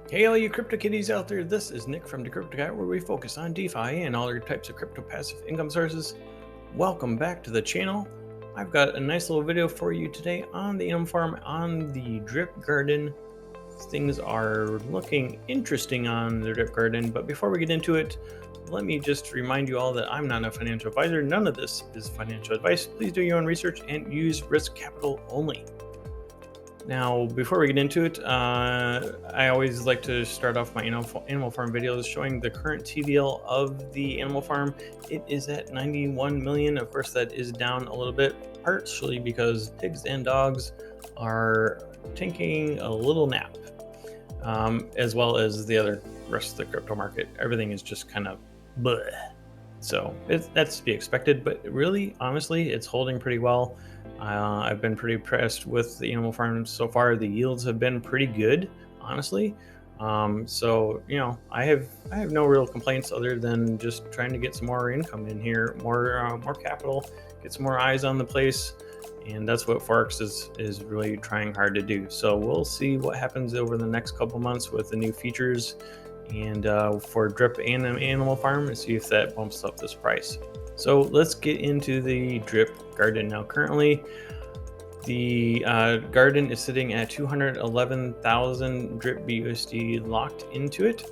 Hey all you crypto kitties out there, this is Nick from the Crypto Guy, where we focus on DeFi and all other types of crypto passive income sources. Welcome back to the channel. I've got a nice little video for you today on the animal farm on the drip garden. Things are looking interesting on the drip garden, but before we get into it, let me just remind you all that I'm not a financial advisor. None of this is financial advice. Please do your own research and use risk capital only. Now, before we get into it, I always like to start off my animal farm videos showing the current TVL of the animal farm. It is at 91 million. Of course, that is down a little bit, partially because pigs and dogs are taking a little nap, as well as the rest of the crypto market. Everything is just kind of bleh. So that's to be expected, but really, honestly, it's holding pretty well. I've been pretty impressed with the animal farm so far. The yields have been pretty good, honestly. So you know, I have no real complaints other than just trying to get some more income in here, more capital, get some more eyes on the place, and that's what Forex is really trying hard to do. So we'll see what happens over the next couple months with the new features and for drip and animal farm, and see if that bumps up this price. So let's get into the drip garden. Now currently the garden is sitting at 211,000 drip BUSD locked into it.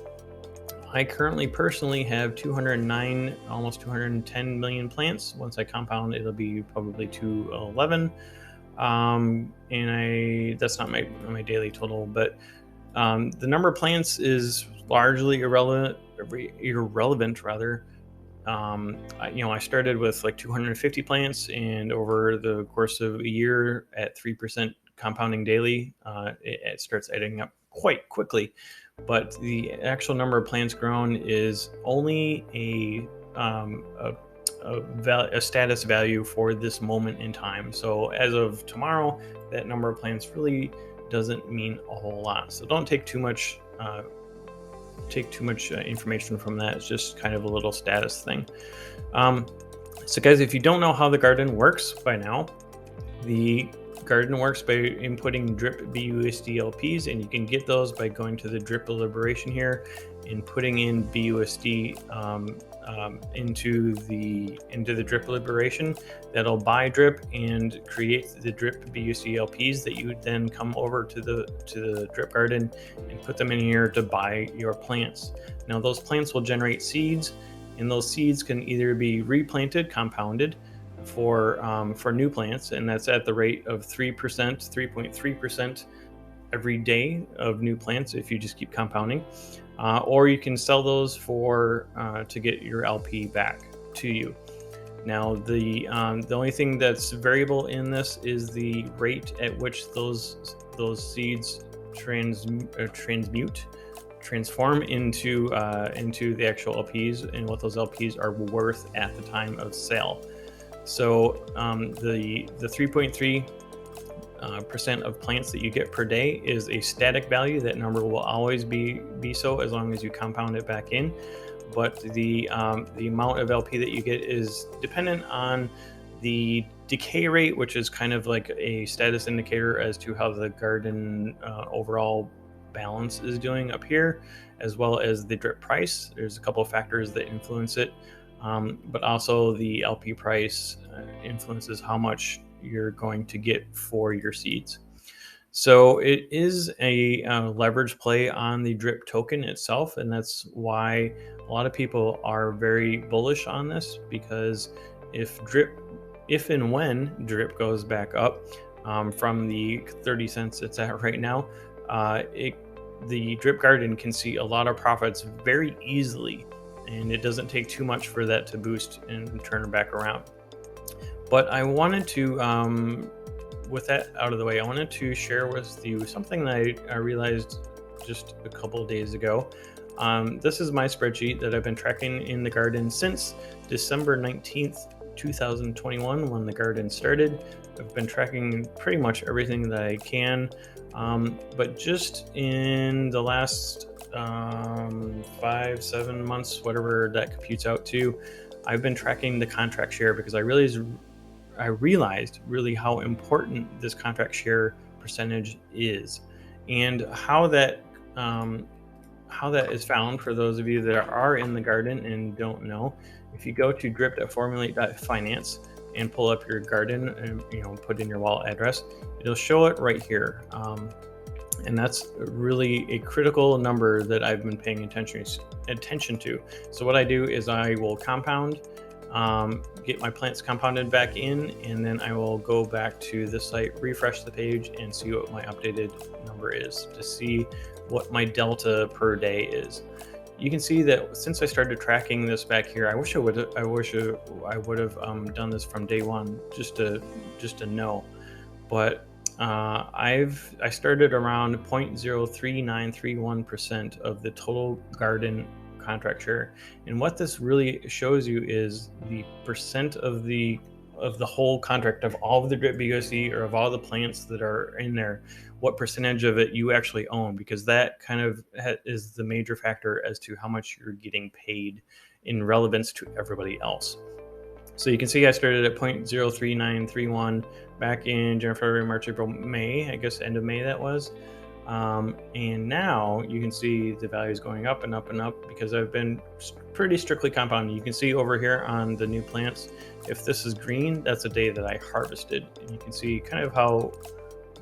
I currently personally have 209, almost 210 million plants. Once I compound, it'll be probably 211. And that's not my daily total, but the number of plants is largely irrelevant rather. I started with like 250 plants, and over the course of a year at 3% compounding daily, it starts adding up quite quickly. But the actual number of plants grown is only a status value for this moment in time. So as of tomorrow, that number of plants really doesn't mean a whole lot. So don't take too much information from that. It's just kind of a little status thing. So guys, if you don't know how the garden works by now, the garden works by inputting drip BUSD LPs, and you can get those by going to the drip liberation here and putting in BUSD into the drip liberation. That'll buy drip and create the drip BUSD LPs that you would then come over to the drip garden and put them in here to buy your plants. Now those plants will generate seeds, and those seeds can either be replanted, compounded for new plants, and that's at the rate of 3.3% every day of new plants if you just keep compounding, or you can sell those to get your LP back to you. Now the only thing that's variable in this is the rate at which those seeds transform into the actual LPs, and what those LPs are worth at the time of sale. So the 3.3% of plants that you get per day is a static value. That number will always be so as long as you compound it back in. But the amount of LP that you get is dependent on the decay rate, which is kind of like a status indicator as to how the garden overall balance is doing up here, as well as the drip price. There's a couple of factors that influence it. But also the LP price influences how much you're going to get for your seeds. So it is a leverage play on the drip token itself, and that's why a lot of people are very bullish on this, because if and when drip goes back up from the 30 cents it's at right now, the drip garden can see a lot of profits very easily, and it doesn't take too much for that to boost and turn back around. But I wanted to, with that out of the way, I wanted to share with you something that I realized just a couple of days ago. This is my spreadsheet that I've been tracking in the garden since December 19th, 2021, when the garden started. I've been tracking pretty much everything that I can. But just in the last 5-7 months, whatever that computes out to, I've been tracking the contract share because I realized really how important this contract share percentage is, and how that is found. For those of you that are in the garden and don't know, if you go to drip.formulate.finance and pull up your garden and put in your wallet address, it'll show it right here. And that's really a critical number that I've been paying attention to. So what I do is I will compound, get my plants compounded back in, and then I will go back to the site, refresh the page, and see what my updated number is to see what my delta per day is. You can see that since I started tracking this back here, I wish I would have done this from day one, just to know. But I started around 0.03931% of the total garden contract share, and what this really shows you is the percent of the whole contract, of all of the drip BUSD, or of all the plants that are in there, what percentage of it you actually own, because that kind of is the major factor as to how much you're getting paid in relevance to everybody else. So you can see I started at 0.03931 back in January, February, March, April, May, I guess end of May that was. And now you can see the values going up and up and up because I've been pretty strictly compounding. You can see over here on the new plants, if this is green, that's a day that I harvested. And you can see kind of how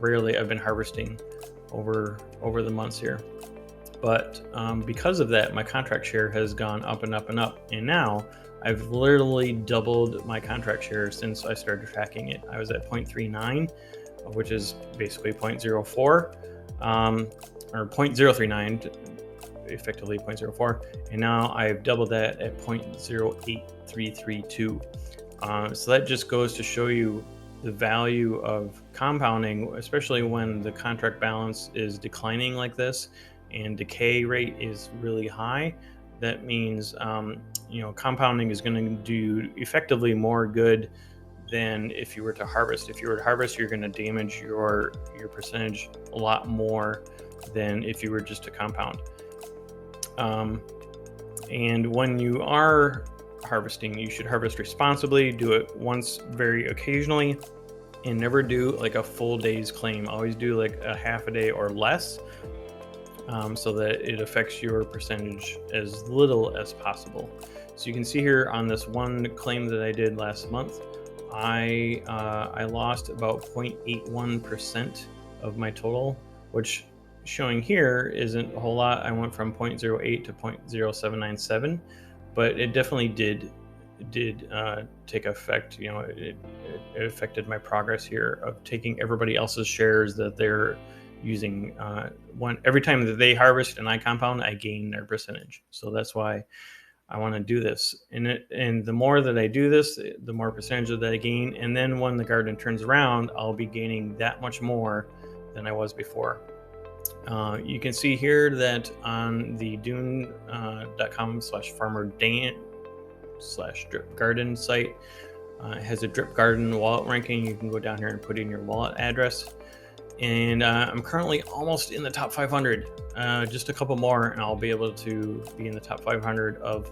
rarely I've been harvesting over the months here. But because of that, my contract share has gone up and up and up. And now I've literally doubled my contract share since I started tracking it. I was at 0.39, which is basically 0.04, or 0.039, effectively 0.04. And now I've doubled that at 0.08332. So that just goes to show you the value of compounding, especially when the contract balance is declining like this and decay rate is really high. That means compounding is going to do effectively more good than if you were to harvest. If you were to harvest, you're going to damage your percentage a lot more than if you were just to compound. And when you are harvesting, you should harvest responsibly. Do it once very occasionally, and never do like a full day's claim. Always do like a half a day or less, so that it affects your percentage as little as possible. So you can see here on this one claim that I did last month, I lost about 0.81% of my total, which showing here isn't a whole lot. I went from 0.08 to 0.0797, but it definitely did take effect. It affected my progress here of taking everybody else's shares that they're using. Every time that they harvest and I compound, I gain their percentage. So that's why I want to do this. And the more that I do this, the more percentage that I gain. And then when the garden turns around, I'll be gaining that much more than I was before. You can see here that on the dune.com/farmerdan/drip garden site, it has a drip garden wallet ranking. You can go down here and put in your wallet address. And I'm currently almost in the top 500. Just a couple more and I'll be able to be in the top 500 of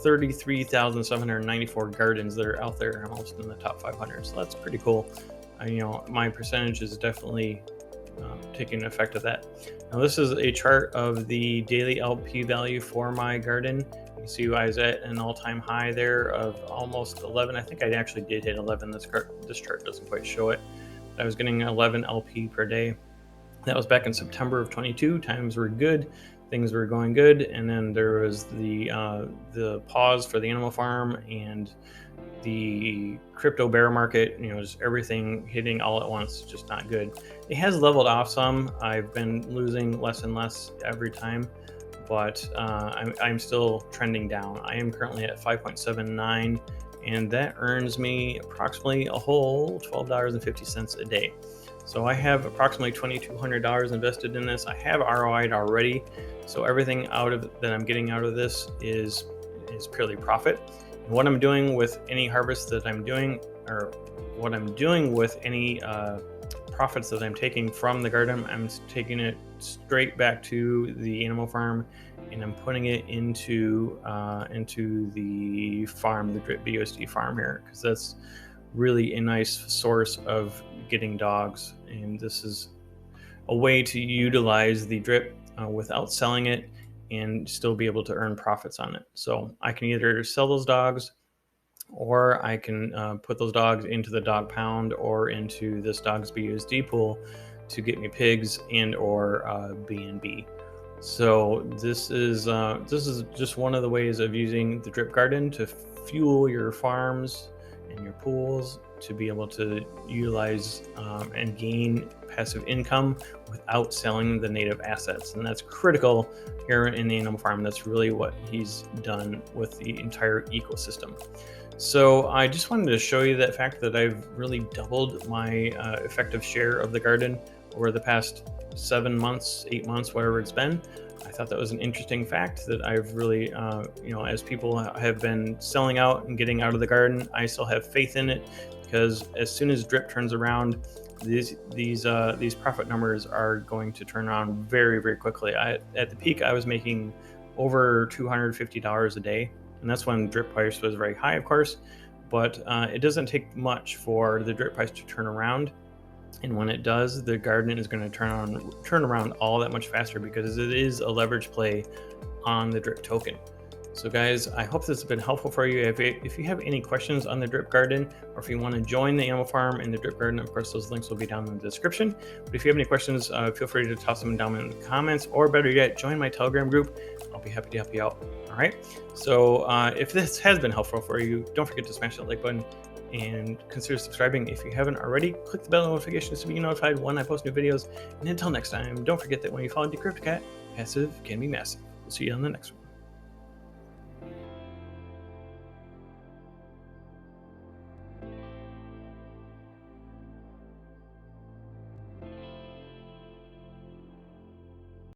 33,794 gardens that are out there. I'm almost in the top 500, so that's pretty cool. My percentage is definitely taking effect of that. Now this is a chart of the daily LP value for my garden. You can see I was at an all-time high there of almost 11. I think I actually did hit 11. This chart doesn't quite show it. I was getting 11 LP per day. That was back in September of 22. Times were good, things were going good, and then there was the pause for the animal farm and the crypto bear market. Just everything hitting all at once, just not good. It has leveled off some. I've been losing less and less every time, but I'm still trending down. I am currently at 5.79. and that earns me approximately a whole $12.50 a day. So I have approximately $2,200 invested in this. I have ROI'd already, so everything that I'm getting out of this is purely profit. And what I'm doing with any harvest that I'm doing, or what I'm doing with any profits that I'm taking from the garden, I'm taking it straight back to the animal farm, and I'm putting it into the farm, the drip BUSD farm here, because that's really a nice source of getting dogs. And this is a way to utilize the drip without selling it and still be able to earn profits on it. So I can either sell those dogs, or I can put those dogs into the dog pound or into this dog's BUSD pool to get me pigs and or B&B. So this is just one of the ways of using the drip garden to fuel your farms and your pools to be able to utilize and gain passive income without selling the native assets. And that's critical here in the animal farm. That's really what he's done with the entire ecosystem. So I just wanted to show you that fact that I've really doubled my effective share of the garden over the past 7 months, 8 months, whatever it's been. I thought that was an interesting fact that I've really, as people have been selling out and getting out of the garden, I still have faith in it, because as soon as drip turns around, these profit numbers are going to turn around very, very quickly. At the peak, I was making over $250 a day. And that's when drip price was very high, of course, but it doesn't take much for the drip price to turn around. And when it does, the garden is going to turn around all that much faster, because it is a leverage play on the drip token. So guys, I hope this has been helpful for you. If you have any questions on the drip garden, or if you want to join the animal farm and the drip garden, of course, those links will be down in the description. But if you have any questions, feel free to toss them down in the comments, or better yet, join my Telegram group. I'll be happy to help you out. All right. So if this has been helpful for you, don't forget to smash that like button and consider subscribing if you haven't already. Click the bell notifications to be notified when I post new videos. And until next time, don't forget that when you follow DeCryptoCat, passive can be massive. We'll see you on the next one.